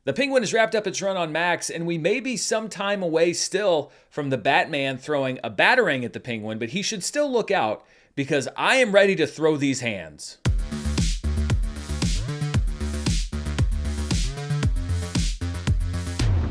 The Penguin has wrapped up its run on Max, and we may be some time away still from the Batman throwing a batarang at the Penguin, but he should still look out because I am ready to throw these hands.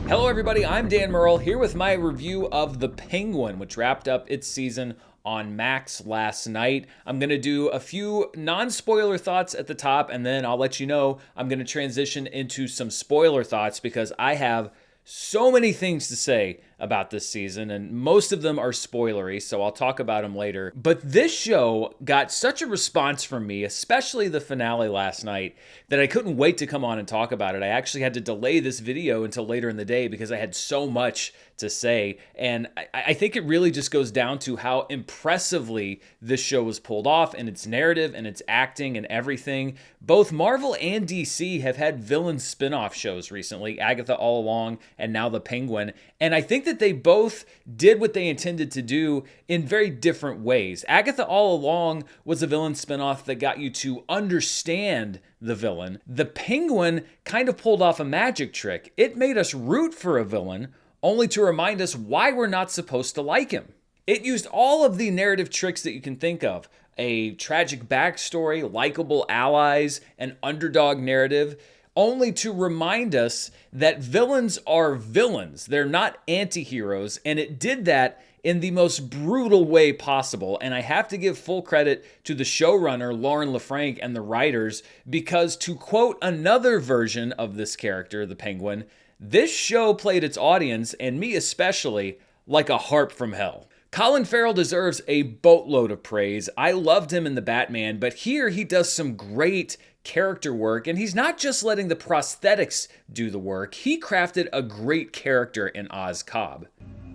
Hello everybody, I'm Dan Murrell here with my review of The Penguin, which wrapped up its season on Max last night. I'm going to do a few non-spoiler thoughts at the top, and then I'll let you know I'm going to transition into some spoiler thoughts because I have so many things to say about this season, and most of them are spoilery, so I'll talk about them later. But this show got such a response from me, especially the finale last night, that I couldn't wait to come on and talk about it. I actually had to delay this video until later in the day because I had so much to say, and I think it really just goes down to how impressively this show was pulled off in its narrative and its acting and everything. Both Marvel and DC have had villain spin-off shows recently, Agatha All Along and now The Penguin, and I think that they both did what they intended to do in very different ways. Agatha All Along was a villain spinoff that got you to understand the villain. The Penguin kind of pulled off a magic trick. It made us root for a villain, only to remind us why we're not supposed to like him. It used all of the narrative tricks that you can think of. A tragic backstory, likable allies, an underdog narrative, only to remind us that villains are villains. They're not anti-heroes, and it did that in the most brutal way possible. And I have to give full credit to the showrunner, Lauren LaFranc, and the writers, because to quote another version of this character, the Penguin, this show played its audience, and me especially, like a harp from hell. Colin Farrell deserves a boatload of praise. I loved him in The Batman, but here he does some great character work, and he's not just letting the prosthetics do the work. He crafted a great character in Oz Cobb.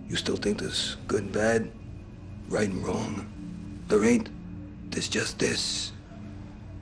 You still think there's good and bad, right and wrong? There ain't. There's just this.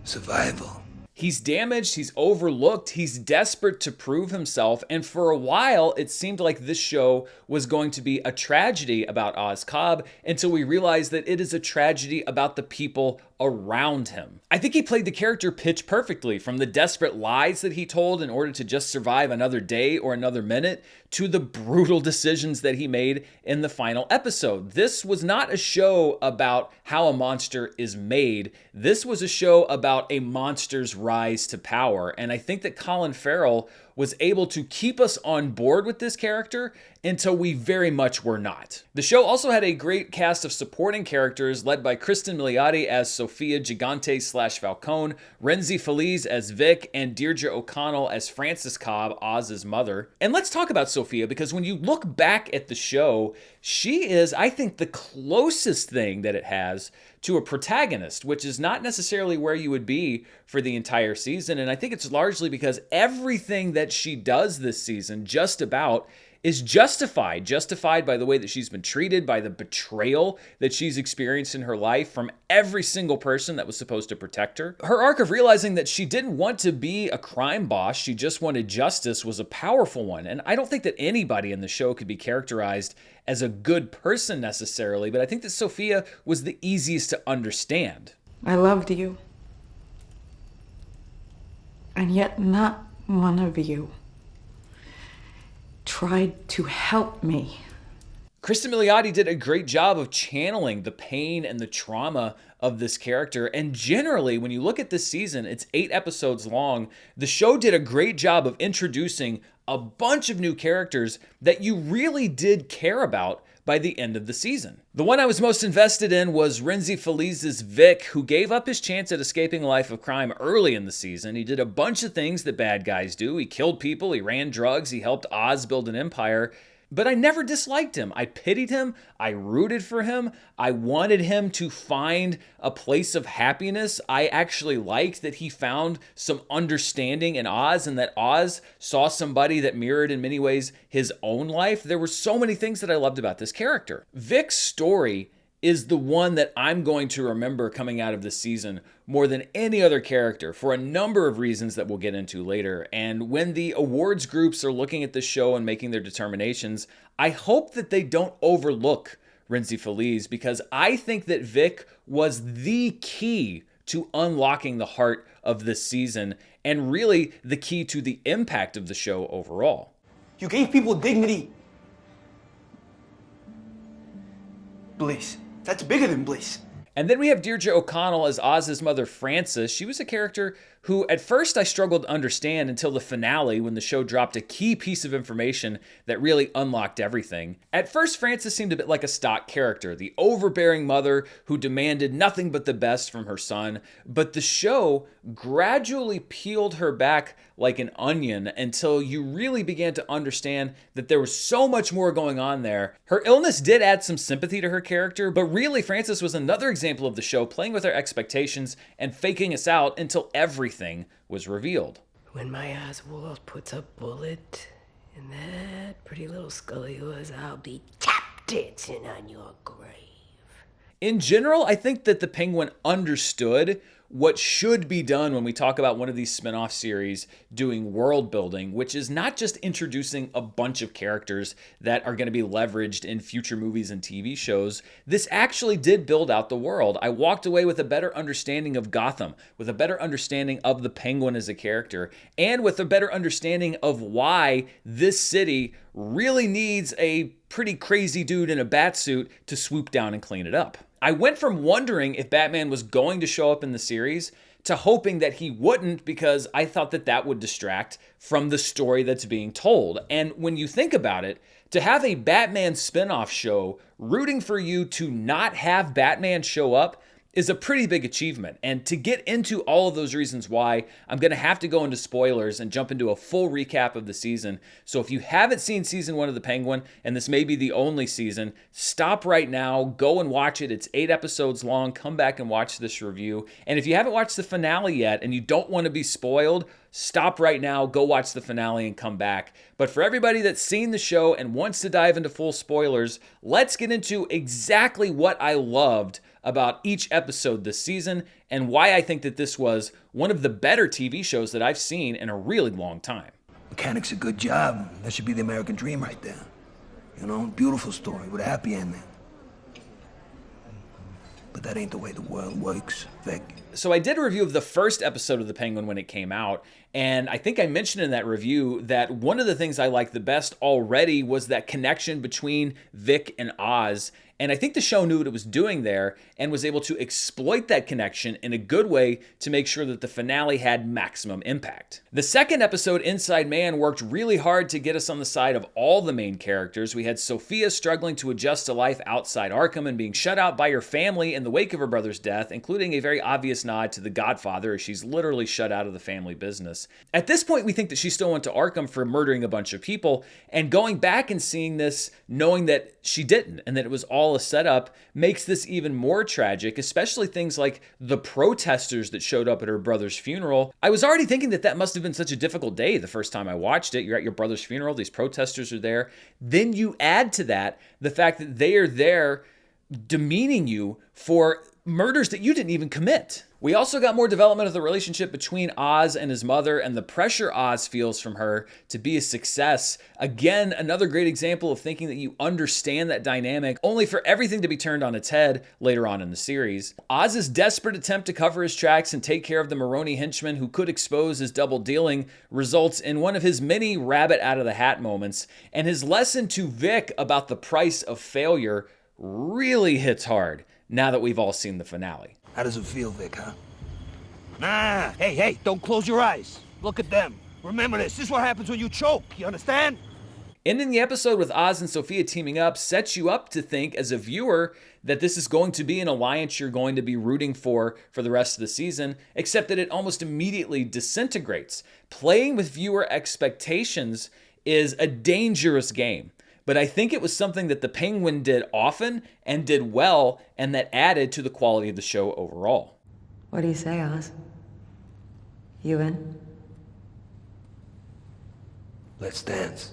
Survival. He's damaged, he's overlooked, he's desperate to prove himself, and for a while it seemed like this show was going to be a tragedy about Oz Cobb until we realized that it is a tragedy about the people around him. I think he played the character pitch perfectly, from the desperate lies that he told in order to just survive another day or another minute, to the brutal decisions that he made in the final episode. This was not a show about how a monster is made. This was a show about a monster's rise to power. And I think that Colin Farrell was able to keep us on board with this character until we very much were not. The show also had a great cast of supporting characters led by Kristen Milioti as Sophia Gigante/Falcone, Renzi Feliz as Vic, and Deirdre O'Connell as Frances Cobb, Oz's mother. And let's talk about Sophia, because when you look back at the show, she is, I think, the closest thing that it has to a protagonist, which is not necessarily where you would be for the entire season. And I think it's largely because everything that she does this season, just about, is justified by the way that she's been treated, by the betrayal that she's experienced in her life from every single person that was supposed to protect her. Her arc of realizing that she didn't want to be a crime boss, she just wanted justice, was a powerful one. And I don't think that anybody in the show could be characterized as a good person necessarily, but I think that Sophia was the easiest to understand. I loved you. And yet not one of you tried to help me. Kristen Milioti did a great job of channeling the pain and the trauma of this character. And generally, when you look at this season, it's 8 episodes long. The show did a great job of introducing a bunch of new characters that you really did care about by the end of the season. The one I was most invested in was Renzi Feliz's Vic, who gave up his chance at escaping a life of crime early in the season. He did a bunch of things that bad guys do. He killed people, he ran drugs, he helped Oz build an empire. But I never disliked him. I pitied him. I rooted for him. I wanted him to find a place of happiness. I actually liked that he found some understanding in Oz, and that Oz saw somebody that mirrored in many ways his own life. There were so many things that I loved about this character. Vic's story is the one that I'm going to remember coming out of this season more than any other character for a number of reasons that we'll get into later. And when the awards groups are looking at this show and making their determinations, I hope that they don't overlook Renzi Feliz, because I think that Vic was the key to unlocking the heart of this season, and really the key to the impact of the show overall. You gave people dignity. Bliss. That's bigger than Bliss. And then we have Deirdre O'Connell as Oz's mother, Frances. She was a character who at first I struggled to understand until the finale, when the show dropped a key piece of information that really unlocked everything. At first, Frances seemed a bit like a stock character, the overbearing mother who demanded nothing but the best from her son. But the show gradually peeled her back like an onion until you really began to understand that there was so much more going on there. Her illness did add some sympathy to her character, but really Frances was another example of the show playing with our expectations and faking us out until everything was revealed. When my Oswald puts a bullet in that pretty little skull of yours, I'll be tap dancing on your grave. In general, I think that the Penguin understood what should be done when we talk about one of these spin-off series doing world building, which is not just introducing a bunch of characters that are going to be leveraged in future movies and TV shows. This actually did build out the world. I walked away with a better understanding of Gotham, with a better understanding of the Penguin as a character, and with a better understanding of why this city really needs a pretty crazy dude in a bat suit to swoop down and clean it up. I went from wondering if Batman was going to show up in the series to hoping that he wouldn't, because I thought that that would distract from the story that's being told. And when you think about it, to have a Batman spin-off show rooting for you to not have Batman show up is a pretty big achievement. And to get into all of those reasons why, I'm going to have to go into spoilers and jump into a full recap of the season. So if you haven't seen season 1 of The Penguin, and this may be the only season, stop right now, go and watch it. It's 8 episodes long. Come back and watch this review. And if you haven't watched the finale yet and you don't want to be spoiled, stop right now, go watch the finale and come back. But for everybody that's seen the show and wants to dive into full spoilers, let's get into exactly what I loved about each episode this season and why I think that this was one of the better TV shows that I've seen in a really long time. Mechanic's a good job. That should be the American dream right there. You know, beautiful story with a happy ending. But that ain't the way the world works, Vic. So I did a review of the first episode of The Penguin when it came out, and I think I mentioned in that review that one of the things I liked the best already was that connection between Vic and Oz. And I think the show knew what it was doing there and was able to exploit that connection in a good way to make sure that the finale had maximum impact. The second episode, Inside Man, worked really hard to get us on the side of all the main characters. We had Sophia struggling to adjust to life outside Arkham and being shut out by her family in the wake of her brother's death, including a very obvious nod to The Godfather, as she's literally shut out of the family business. At this point, we think that she still went to Arkham for murdering a bunch of people, and going back and seeing this, knowing that she didn't and that it was all a setup, makes this even more tragic, especially things like the protesters that showed up at her brother's funeral. I was already thinking that that must have been such a difficult day the first time I watched it. You're at your brother's funeral, these protesters are there. Then you add to that the fact that they are there demeaning you for murders that you didn't even commit. We also got more development of the relationship between Oz and his mother and the pressure Oz feels from her to be a success. Again, another great example of thinking that you understand that dynamic, only for everything to be turned on its head later on in the series. Oz's desperate attempt to cover his tracks and take care of the Maroni henchman who could expose his double dealing results in one of his many rabbit out of the hat moments, and his lesson to Vic about the price of failure really hits hard now that we've all seen the finale. How does it feel, Vic, huh? Nah, hey, don't close your eyes. Look at them. Remember this is what happens when you choke, you understand? Ending the episode with Oz and Sophia teaming up sets you up to think as a viewer that this is going to be an alliance you're going to be rooting for the rest of the season, except that it almost immediately disintegrates. Playing with viewer expectations is a dangerous game. But I think it was something that the Penguin did often and did well, and that added to the quality of the show overall. What do you say, Oz? You in? Let's dance.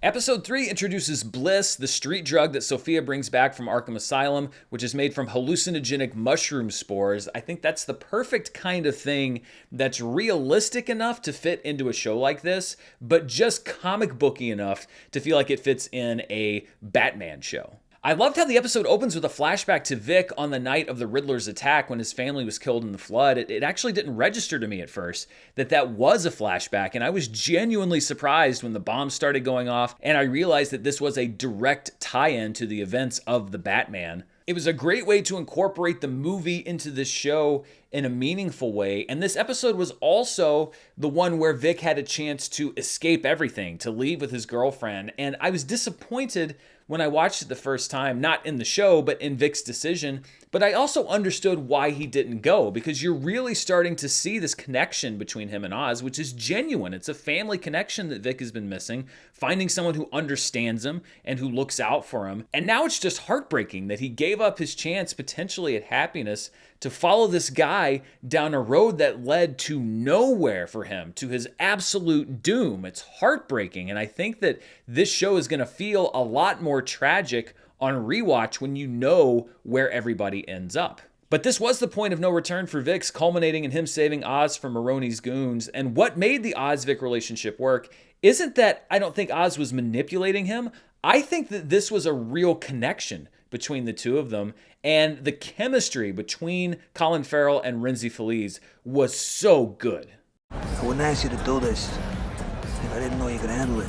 Episode 3 introduces Bliss, the street drug that Sophia brings back from Arkham Asylum, which is made from hallucinogenic mushroom spores. I think that's the perfect kind of thing that's realistic enough to fit into a show like this, but just comic booky enough to feel like it fits in a Batman show. I loved how the episode opens with a flashback to Vic on the night of the Riddler's attack when his family was killed in the flood. It actually didn't register to me at first that was a flashback, and I was genuinely surprised when the bombs started going off and I realized that this was a direct tie-in to the events of the Batman. It was a great way to incorporate the movie into this show in a meaningful way, and this episode was also the one where Vic had a chance to escape everything, to leave with his girlfriend, and I was disappointed when I watched it the first time, not in the show, but in Vic's decision. But I also understood why he didn't go, because you're really starting to see this connection between him and Oz, which is genuine. It's a family connection that Vic has been missing, finding someone who understands him and who looks out for him. And now it's just heartbreaking that he gave up his chance potentially at happiness to follow this guy down a road that led to nowhere for him, to his absolute doom. It's heartbreaking, and I think that this show is going to feel a lot more tragic on rewatch when you know where everybody ends up. But this was the point of no return for Vic's, culminating in him saving Oz from Maroni's goons. And what made the Oz-Vic relationship work isn't that I don't think Oz was manipulating him. I think that this was a real connection between the two of them, and the chemistry between Colin Farrell and Renzi Feliz was so good. I wouldn't ask you to do this if I didn't know you could handle it.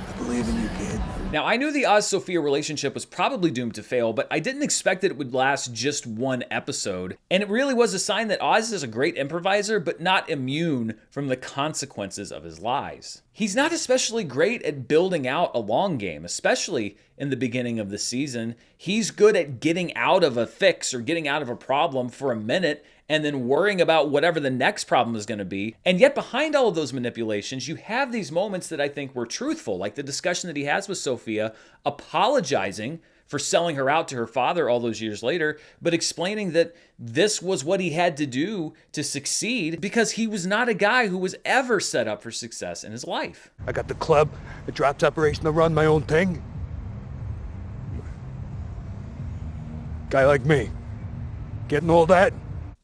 I believe in you, kid. Now, I knew the Oz-Sophia relationship was probably doomed to fail, but I didn't expect that it would last just one episode. And it really was a sign that Oz is a great improviser, but not immune from the consequences of his lies. He's not especially great at building out a long game, especially in the beginning of the season. He's good at getting out of a fix or getting out of a problem for a minute and then worrying about whatever the next problem is going to be. And yet behind all of those manipulations, you have these moments that I think were truthful, like the discussion that he has with Sophia, apologizing for selling her out to her father all those years later, but explaining that this was what he had to do to succeed because he was not a guy who was ever set up for success in his life. I got the club, the drops operation to run my own thing. Guy like me, getting all that?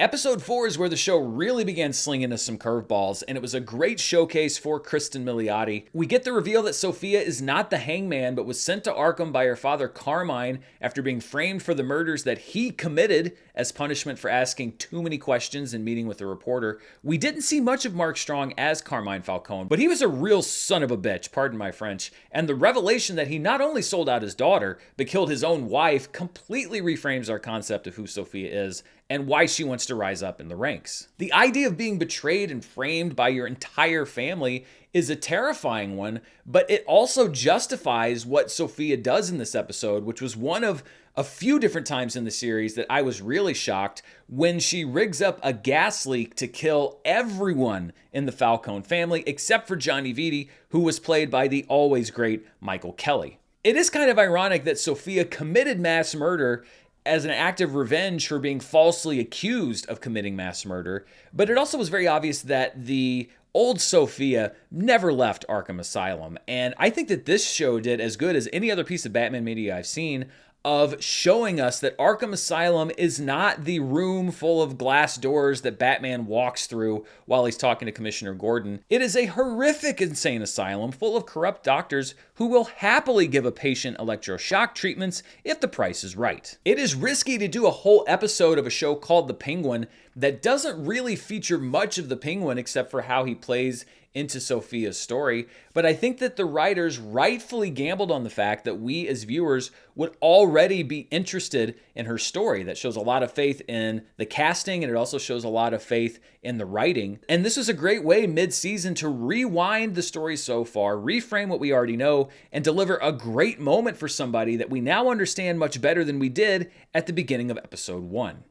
Episode 4 is where the show really began slinging us some curveballs, and it was a great showcase for Kristen Milioti. We get the reveal that Sophia is not the hangman, but was sent to Arkham by her father Carmine after being framed for the murders that he committed as punishment for asking too many questions and meeting with a reporter. We didn't see much of Mark Strong as Carmine Falcone, but he was a real son of a bitch, pardon my French, and the revelation that he not only sold out his daughter, but killed his own wife completely reframes our concept of who Sophia is and why she wants to rise up in the ranks. The idea of being betrayed and framed by your entire family is a terrifying one, but it also justifies what Sophia does in this episode, which was one of a few different times in the series that I was really shocked when she rigs up a gas leak to kill everyone in the Falcone family except for Johnny Vitti, who was played by the always great Michael Kelly. It is kind of ironic that Sophia committed mass murder as an act of revenge for being falsely accused of committing mass murder, but it also was very obvious that the old Sophia never left Arkham Asylum, and I think that this show did as good as any other piece of Batman media I've seen of showing us that Arkham Asylum is not the room full of glass doors that Batman walks through while he's talking to Commissioner Gordon. It is a horrific insane asylum full of corrupt doctors who will happily give a patient electroshock treatments if the price is right. It is risky to do a whole episode of a show called The Penguin that doesn't really feature much of the Penguin except for how he plays into Sophia's story, but I think that the writers rightfully gambled on the fact that we as viewers would already be interested in her story. That shows a lot of faith in the casting, and it also shows a lot of faith in the writing. And this is a great way mid-season to rewind the story so far, reframe what we already know, and deliver a great moment for somebody that we now understand much better than we did at the beginning of episode 1.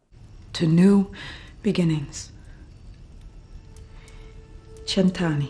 To new beginnings. Cent'anni.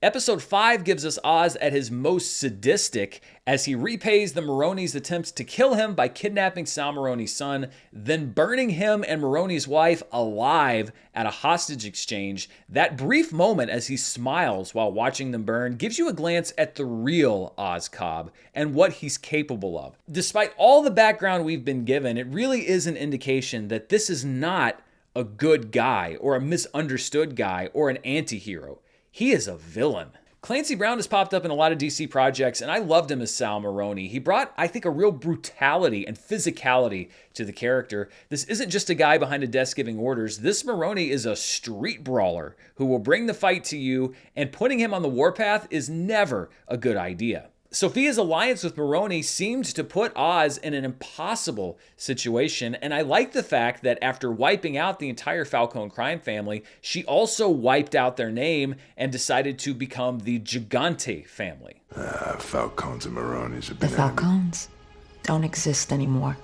Episode 5 gives us Oz at his most sadistic as he repays the Maroni's attempts to kill him by kidnapping Sal Maroni's son, then burning him and Maroni's wife alive at a hostage exchange. That brief moment as he smiles while watching them burn gives you a glance at the real Oz Cobb and what he's capable of. Despite all the background we've been given, it really is an indication that this is not a good guy or a misunderstood guy or an anti-hero. He is a villain. Clancy Brown has popped up in a lot of DC projects, and I loved him as Sal Maroni. He brought, I think, a real brutality and physicality to the character. This isn't just a guy behind a desk giving orders. This Maroni is a street brawler who will bring the fight to you, and putting him on the warpath is never a good idea. Sophia's alliance with Maroni seemed to put Oz in an impossible situation, and I like the fact that after wiping out the entire Falcone crime family, she also wiped out their name and decided to become the Gigante family. Falcones and Maronis have The been Falcones don't exist anymore.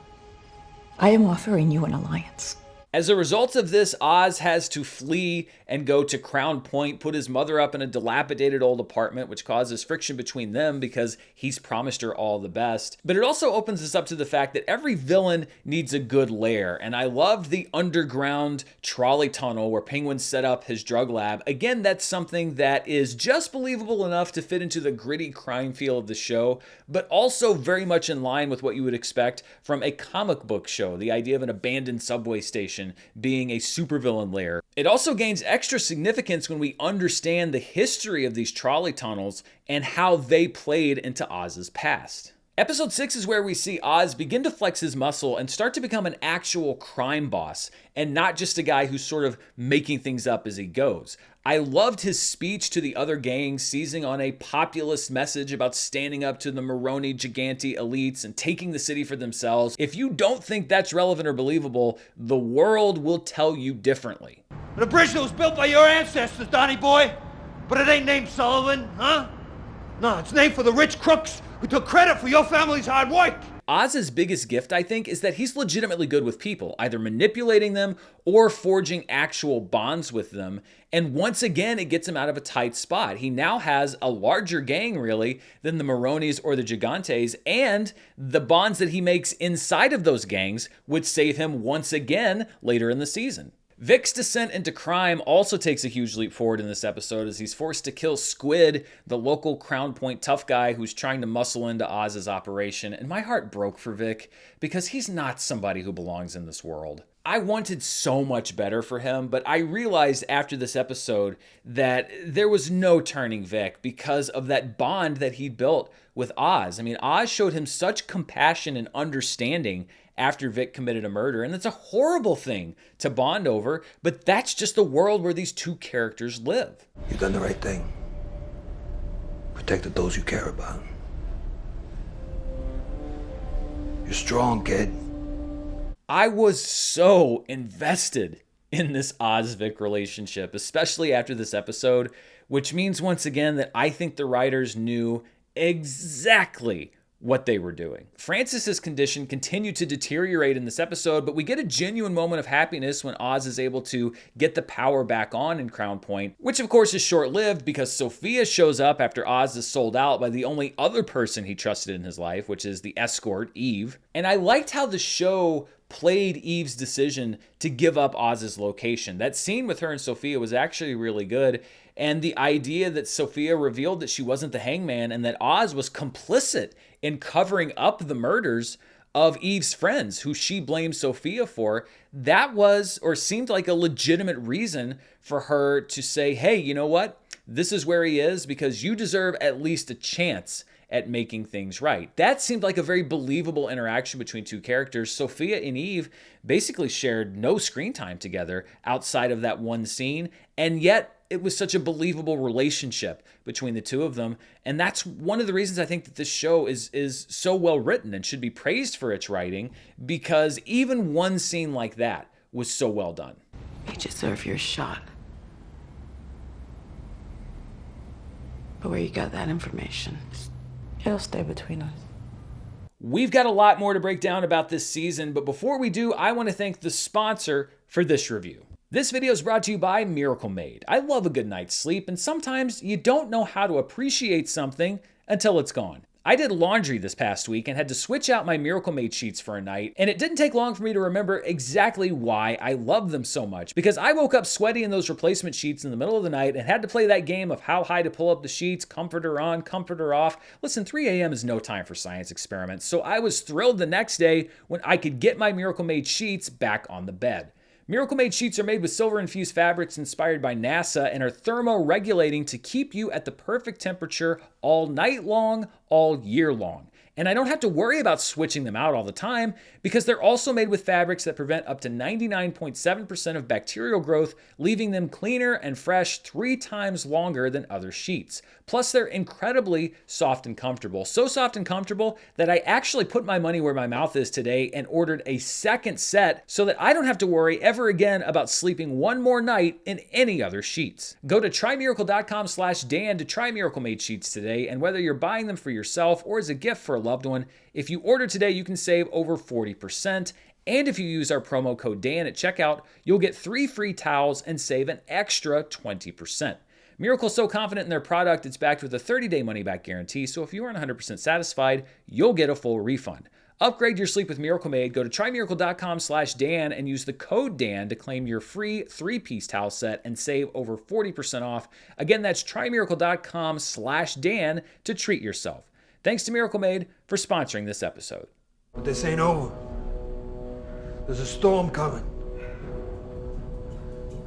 I am offering you an alliance. As a result of this, Oz has to flee and go to Crown Point, put his mother up in a dilapidated old apartment, which causes friction between them because he's promised her all the best. But it also opens us up to the fact that every villain needs a good lair, and I loved the underground trolley tunnel where Penguin set up his drug lab. Again, that's something that is just believable enough to fit into the gritty crime feel of the show, but also very much in line with what you would expect from a comic book show, the idea of an abandoned subway station being a supervillain lair. It also gains extra significance when we understand the history of these trolley tunnels and how they played into Oz's past. Episode 6 is where we see Oz begin to flex his muscle and start to become an actual crime boss, and not just a guy who's sort of making things up as he goes. I loved his speech to the other gangs, seizing on a populist message about standing up to the Maroni Gigante elites and taking the city for themselves. If you don't think that's relevant or believable, the world will tell you differently. The bridge that was built by your ancestors, Donny boy. But it ain't named Sullivan, huh? No, it's named for the rich crooks who took credit for your family's hard work. Oz's biggest gift, I think, is that he's legitimately good with people, either manipulating them or forging actual bonds with them. And once again, it gets him out of a tight spot. He now has a larger gang, really, than the Maronis or the Gigantes, and the bonds that he makes inside of those gangs would save him once again later in the season. Vic's descent into crime also takes a huge leap forward in this episode as he's forced to kill Squid, the local Crown Point tough guy who's trying to muscle into Oz's operation, and my heart broke for Vic because he's not somebody who belongs in this world. I wanted so much better for him, but I realized after this episode that there was no turning Vic because of that bond that he built with Oz. I mean, Oz showed him such compassion and understanding after Vic committed a murder, and it's a horrible thing to bond over, but that's just the world where these two characters live. You've done the right thing. Protected those you care about. You're strong, kid. I was so invested in this Oz-Vic relationship, especially after this episode, which means once again that I think the writers knew exactly what they were doing. Francis's condition continued to deteriorate in this episode, but we get a genuine moment of happiness when Oz is able to get the power back on in Crown Point, which of course is short-lived because Sophia shows up after Oz is sold out by the only other person he trusted in his life, which is the escort, Eve. And I liked how the show played Eve's decision to give up Oz's location. That scene with her and Sophia was actually really good. And the idea that Sophia revealed that she wasn't the hangman and that Oz was complicit in covering up the murders of Eve's friends, who she blamed Sophia for, that was or seemed like a legitimate reason for her to say, hey, you know what? This is where he is because you deserve at least a chance at making things right. That seemed like a very believable interaction between two characters. Sophia and Eve basically shared no screen time together outside of that one scene, and yet it was such a believable relationship between the two of them. And that's one of the reasons I think that this show is so well written and should be praised for its writing, because even one scene like that was so well done. You deserve your shot. But where you got that information, it'll stay between us. We've got a lot more to break down about this season, but before we do, I want to thank the sponsor for this review. This video is brought to you by Miracle Made. I love a good night's sleep, and sometimes you don't know how to appreciate something until it's gone. I did laundry this past week and had to switch out my Miracle Made sheets for a night, and it didn't take long for me to remember exactly why I love them so much, because I woke up sweaty in those replacement sheets in the middle of the night and had to play that game of how high to pull up the sheets, comforter on, comforter off. Listen, 3 a.m. is no time for science experiments, so I was thrilled the next day when I could get my Miracle Made sheets back on the bed. Miracle Made sheets are made with silver-infused fabrics inspired by NASA and are thermoregulating to keep you at the perfect temperature all night long, all year long. And I don't have to worry about switching them out all the time because they're also made with fabrics that prevent up to 99.7% of bacterial growth, leaving them cleaner and fresh 3 times longer than other sheets. Plus, they're incredibly soft and comfortable. So soft and comfortable that I actually put my money where my mouth is today and ordered a second set so that I don't have to worry ever again about sleeping one more night in any other sheets. Go to trymiracle.com/Dan to try Miracle Made sheets today, and whether you're buying them for yourself or as a gift for a loved one, if you order today, you can save over 40%. And if you use our promo code Dan at checkout, you'll get 3 free towels and save an extra 20%. Miracle's so confident in their product, it's backed with a 30-day money-back guarantee, so if you aren't 100% satisfied, you'll get a full refund. Upgrade your sleep with Miracle Made. Go to trymiracle.com/Dan and use the code Dan to claim your free 3-piece towel set and save over 40% off. Again, that's trymiracle.com/Dan to treat yourself. Thanks to Miracle Made for sponsoring this episode. But this ain't over. There's a storm coming.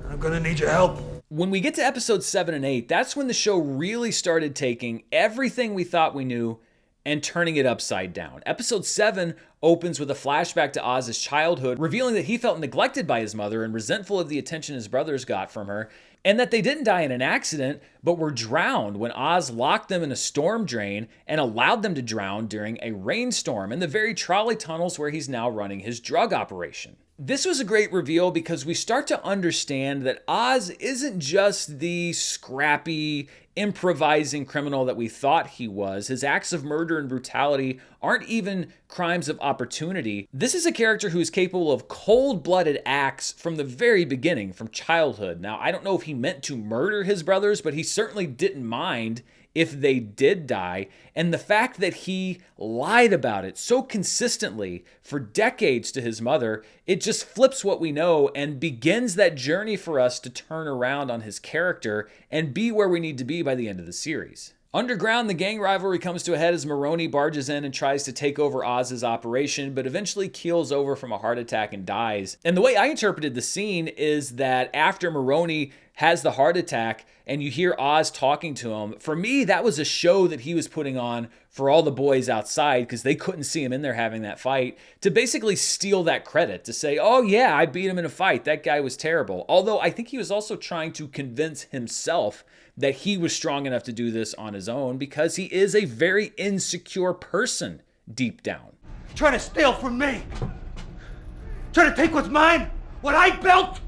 I'm gonna need your help. When we get to episodes 7 and 8, that's when the show really started taking everything we thought we knew and turning it upside down. Episode 7 opens with a flashback to Oz's childhood, revealing that he felt neglected by his mother and resentful of the attention his brothers got from her, and that they didn't die in an accident, but were drowned when Oz locked them in a storm drain and allowed them to drown during a rainstorm in the very trolley tunnels where he's now running his drug operation. This was a great reveal because we start to understand that Oz isn't just the scrappy, improvising criminal that we thought he was. His acts of murder and brutality aren't even crimes of opportunity. This is a character who is capable of cold-blooded acts from the very beginning, from childhood. Now, I don't know if he meant to murder his brothers, but he certainly didn't mind if they did die. And the fact that he lied about it so consistently for decades to his mother, it just flips what we know and begins that journey for us to turn around on his character and be where we need to be by the end of the series. Underground, the gang rivalry comes to a head as Maroney barges in and tries to take over Oz's operation, but eventually keels over from a heart attack and dies. And the way I interpreted the scene is that after Maroney has the heart attack and you hear Oz talking to him, for me, that was a show that he was putting on for all the boys outside because they couldn't see him in there having that fight, to basically steal that credit, to say, oh yeah, I beat him in a fight. That guy was terrible. Although I think he was also trying to convince himself that he was strong enough to do this on his own because he is a very insecure person deep down. Trying to steal from me. Trying to take what's mine. What I built.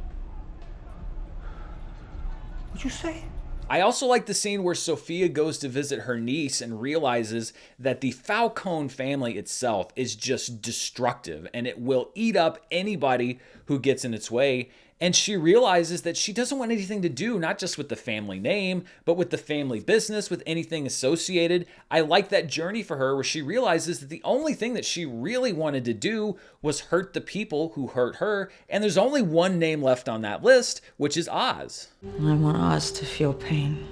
What'd you say? I also like the scene where Sophia goes to visit her niece and realizes that the Falcone family itself is just destructive and it will eat up anybody who gets in its way. And she realizes that she doesn't want anything to do, not just with the family name, but with the family business, with anything associated. I like that journey for her where she realizes that the only thing that she really wanted to do was hurt the people who hurt her. And there's only one name left on that list, which is Oz. I want Oz to feel pain.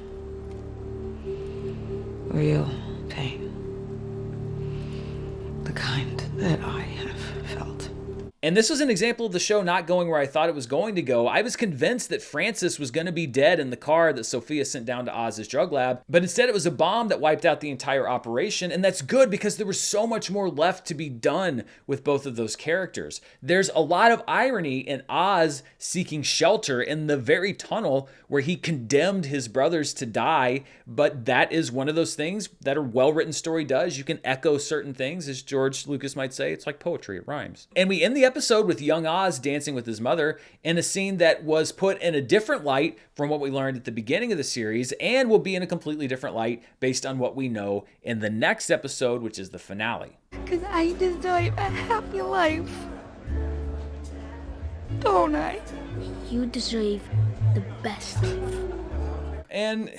Real pain. The kind that I have felt. And this was an example of the show not going where I thought it was going to go. I was convinced that Francis was going to be dead in the car that Sophia sent down to Oz's drug lab, but instead it was a bomb that wiped out the entire operation, and that's good because there was so much more left to be done with both of those characters. There's a lot of irony in Oz seeking shelter in the very tunnel where he condemned his brothers to die, but that is one of those things that a well-written story does. You can echo certain things, as George Lucas might say. It's like poetry, it rhymes. And we end the episode with young Oz dancing with his mother in a scene that was put in a different light from what we learned at the beginning of the series and will be in a completely different light based on what we know in the next episode, which is the finale. Because I deserve a happy life. Don't I? You deserve the best life. And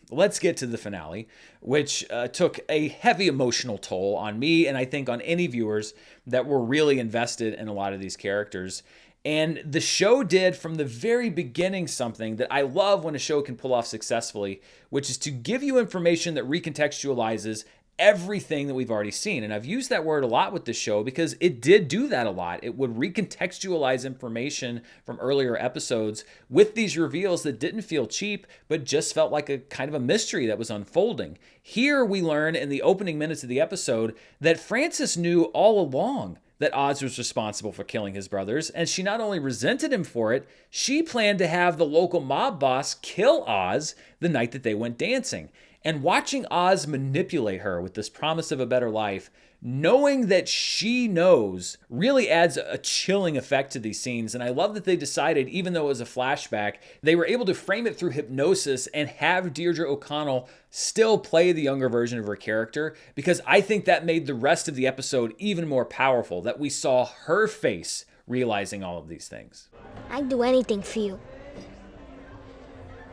let's get to the finale, which took a heavy emotional toll on me and I think on any viewers that were really invested in a lot of these characters. And the show did from the very beginning something that I love when a show can pull off successfully, which is to give you information that recontextualizes everything that we've already seen. And I've used that word a lot with this show because it did do that a lot. It would recontextualize information from earlier episodes with these reveals that didn't feel cheap, but just felt like a kind of a mystery that was unfolding. Here we learn in the opening minutes of the episode that Frances knew all along that Oz was responsible for killing his brothers, and she not only resented him for it, she planned to have the local mob boss kill Oz the night that they went dancing. And watching Oz manipulate her with this promise of a better life, knowing that she knows, really adds a chilling effect to these scenes. And I love that they decided, even though it was a flashback, they were able to frame it through hypnosis and have Deirdre O'Connell still play the younger version of her character, because I think that made the rest of the episode even more powerful, that we saw her face realizing all of these things. I'd do anything for you.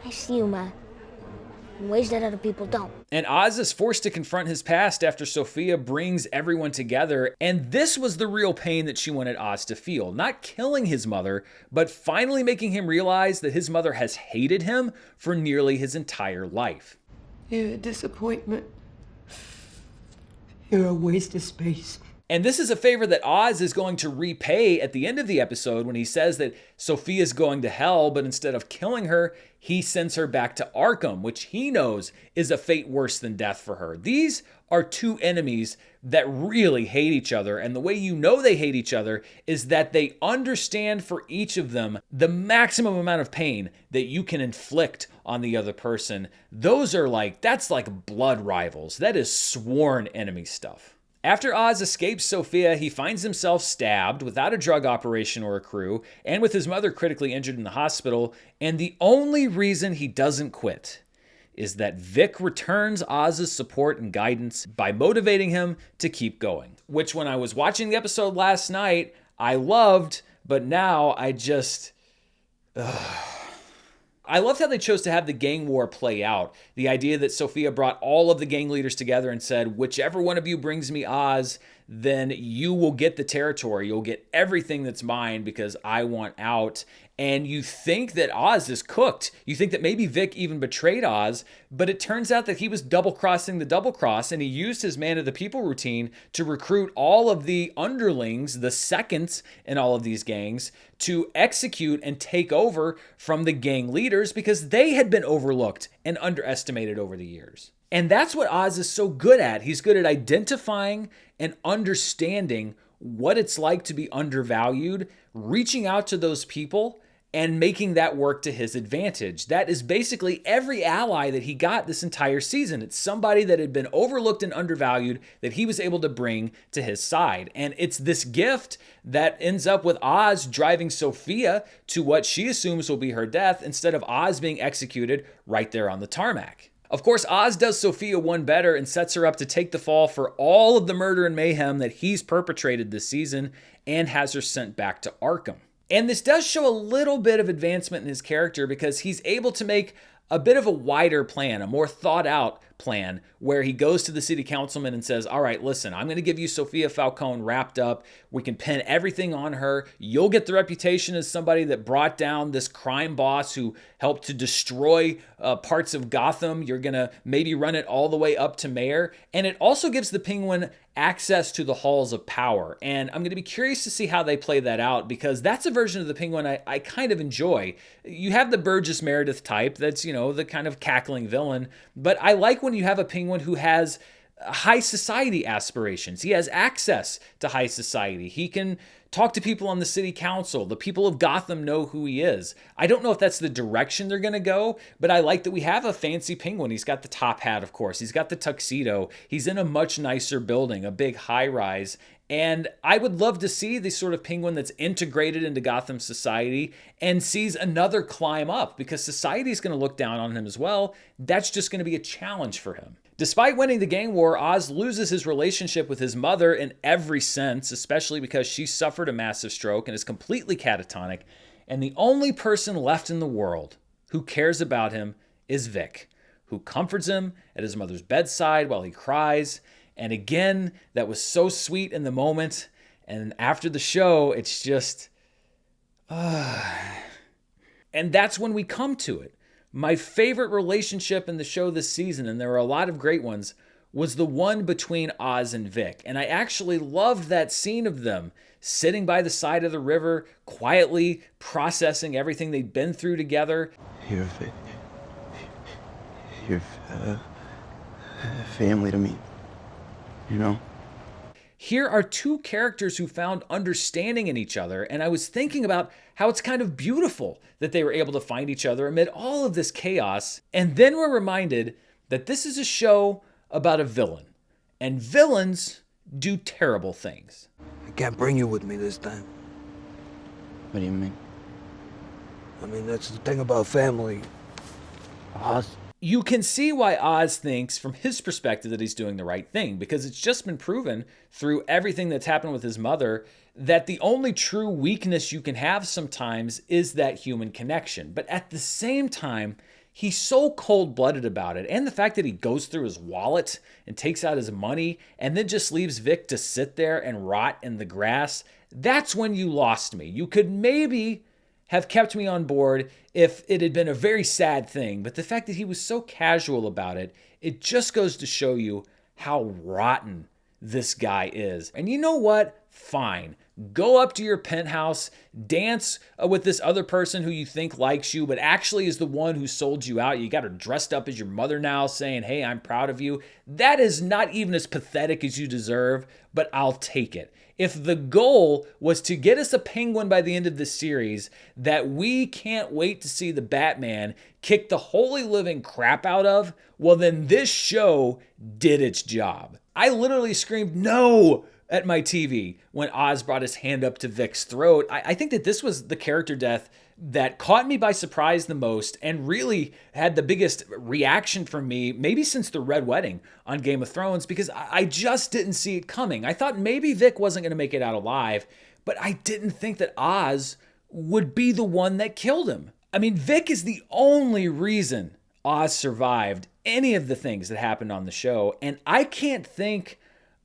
I see you, Ma, in ways that other people don't. And Oz is forced to confront his past after Sophia brings everyone together, and this was the real pain that she wanted Oz to feel. Not killing his mother, but finally making him realize that his mother has hated him for nearly his entire life. You're a disappointment. You're a waste of space. And this is a favor that Oz is going to repay at the end of the episode when he says that Sophia's going to hell, but instead of killing her, he sends her back to Arkham, which he knows is a fate worse than death for her. These are two enemies that really hate each other, and the way you know they hate each other is that they understand for each of them the maximum amount of pain that you can inflict on the other person. That's like blood rivals. That is sworn enemy stuff. After Oz escapes Sophia, he finds himself stabbed without a drug operation or a crew, and with his mother critically injured in the hospital, and the only reason he doesn't quit is that Vic returns Oz's support and guidance by motivating him to keep going. Which, when I was watching the episode last night, I loved, but now I just... I loved how they chose to have the gang war play out. The idea that Sophia brought all of the gang leaders together and said, whichever one of you brings me Oz, then you will get the territory. You'll get everything that's mine because I want out. And you think that Oz is cooked. You think that maybe Vic even betrayed Oz, but it turns out that he was double-crossing the double-cross, and he used his man of the people routine to recruit all of the underlings, the seconds in all of these gangs, to execute and take over from the gang leaders because they had been overlooked and underestimated over the years. And that's what Oz is so good at. He's good at identifying and understanding what it's like to be undervalued, reaching out to those people, and making that work to his advantage. That is basically every ally that he got this entire season. It's somebody that had been overlooked and undervalued that he was able to bring to his side. And it's this gift that ends up with Oz driving Sophia to what she assumes will be her death instead of Oz being executed right there on the tarmac. Of course, Oz does Sophia one better and sets her up to take the fall for all of the murder and mayhem that he's perpetrated this season and has her sent back to Arkham. And this does show a little bit of advancement in his character because he's able to make a bit of a wider plan, a more thought out plan, where he goes to the city councilman and says, all right, listen, I'm going to give you Sophia Falcone wrapped up. We can pin everything on her. You'll get the reputation as somebody that brought down this crime boss who helped to destroy parts of Gotham. You're going to maybe run it all the way up to mayor. And it also gives the Penguin access to the halls of power. And I'm going to be curious to see how they play that out because that's a version of the Penguin I kind of enjoy. You have the Burgess Meredith type that's, the kind of cackling villain. But I like when you have a Penguin who has high society aspirations. He has access to high society. He can talk to people on the city council. The people of Gotham know who he is. I don't know if that's the direction they're going to go, but I like that we have a fancy Penguin. He's got the top hat, of course. He's got the tuxedo. He's in a much nicer building, a big high rise. And I would love to see the sort of Penguin that's integrated into Gotham society and sees another climb up because society is going to look down on him as well. That's just going to be a challenge for him. Despite winning the gang war, Oz loses his relationship with his mother in every sense, especially because she suffered a massive stroke and is completely catatonic. And the only person left in the world who cares about him is Vic, who comforts him at his mother's bedside while he cries. And again, that was so sweet in the moment. And after the show, it's just... And that's when we come to it. My favorite relationship in the show this season, and there are a lot of great ones, was the one between Oz and Vic. And I actually loved that scene of them sitting by the side of the river, quietly processing everything they'd been through together. You're family to me, you know? Here are two characters who found understanding in each other, and I was thinking about how it's kind of beautiful that they were able to find each other amid all of this chaos. And then we're reminded that this is a show about a villain, and villains do terrible things. I can't bring you with me this time. What do you mean? I mean, that's the thing about family. Oz? You can see why Oz thinks from his perspective that he's doing the right thing, because it's just been proven through everything that's happened with his mother that the only true weakness you can have sometimes is that human connection. But at the same time, he's so cold-blooded about it. And the fact that he goes through his wallet and takes out his money and then just leaves Vic to sit there and rot in the grass, that's when you lost me. You could maybe have kept me on board if it had been a very sad thing, but the fact that he was so casual about it, it just goes to show you how rotten this guy is. And you know what? Fine. Go up to your penthouse, dance with this other person who you think likes you, but actually is the one who sold you out. You got her dressed up as your mother now, saying, hey, I'm proud of you. That is not even as pathetic as you deserve, but I'll take it. If the goal was to get us a penguin by the end of this series that we can't wait to see the Batman kick the holy living crap out of, well, then this show did its job. I literally screamed, no, at my TV when Oz brought his hand up to Vic's throat. I think that this was the character death that caught me by surprise the most and really had the biggest reaction from me, maybe since the Red Wedding on Game of Thrones, because I just didn't see it coming. I thought maybe Vic wasn't going to make it out alive, but I didn't think that Oz would be the one that killed him. I mean, Vic is the only reason Oz survived any of the things that happened on the show, and I can't think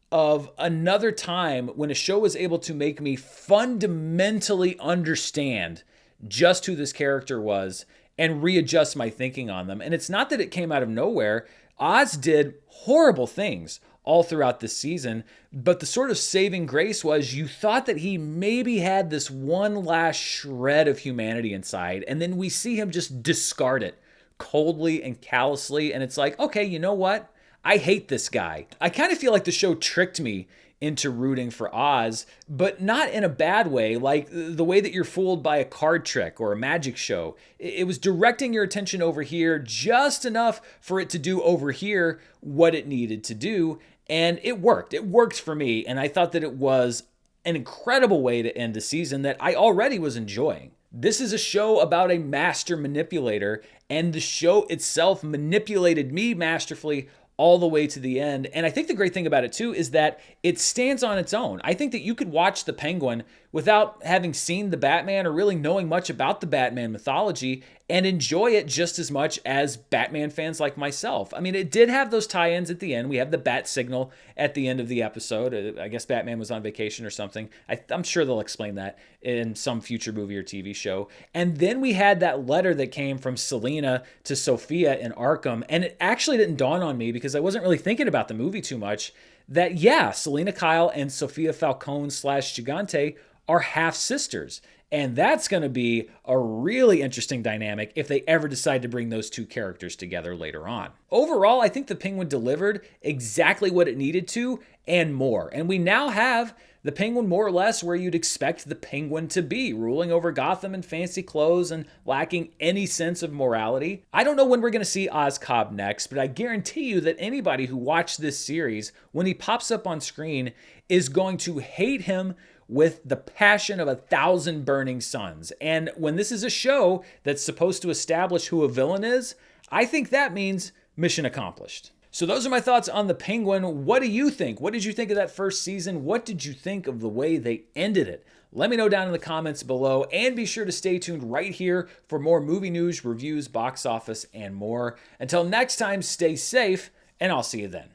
of another time when a show was able to make me fundamentally understand just who this character was and readjust my thinking on them. And it's not that it came out of nowhere. Oz did horrible things all throughout this season, but the sort of saving grace was you thought that he maybe had this one last shred of humanity inside, and then we see him just discard it coldly and callously, and it's like, okay, you know what? I hate this guy. I kind of feel like the show tricked me into rooting for Oz, but not in a bad way, like the way that you're fooled by a card trick or a magic show. It was directing your attention over here just enough for it to do over here what it needed to do, and it worked. It worked for me, and I thought that it was an incredible way to end a season that I already was enjoying. This is a show about a master manipulator, and the show itself manipulated me masterfully all the way to the end. And I think the great thing about it too is that it stands on its own. I think that you could watch The Penguin without having seen the Batman or really knowing much about the Batman mythology and enjoy it just as much as Batman fans like myself. I mean, it did have those tie-ins at the end. We have the bat signal at the end of the episode. I guess Batman was on vacation or something. I'm sure they'll explain that in some future movie or TV show. And then we had that letter that came from Selina to Sophia in Arkham. And it actually didn't dawn on me because I wasn't really thinking about the movie too much that, yeah, Selina Kyle and Sophia Falcone / Gigante are half-sisters. And that's going to be a really interesting dynamic if they ever decide to bring those two characters together later on. Overall, I think The Penguin delivered exactly what it needed to and more. And we now have the Penguin more or less where you'd expect the Penguin to be, ruling over Gotham in fancy clothes and lacking any sense of morality. I don't know when we're going to see Oz Cobb next, but I guarantee you that anybody who watched this series, when he pops up on screen, is going to hate him with the passion of 1,000 burning suns. And when this is a show that's supposed to establish who a villain is, I think that means mission accomplished. So those are my thoughts on The Penguin. What do you think? What did you think of that first season? What did you think of the way they ended it? Let me know down in the comments below, and be sure to stay tuned right here for more movie news, reviews, box office, and more. Until next time, stay safe, and I'll see you then.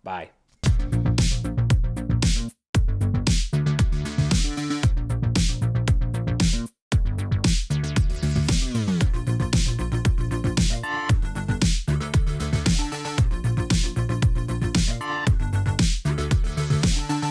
Bye.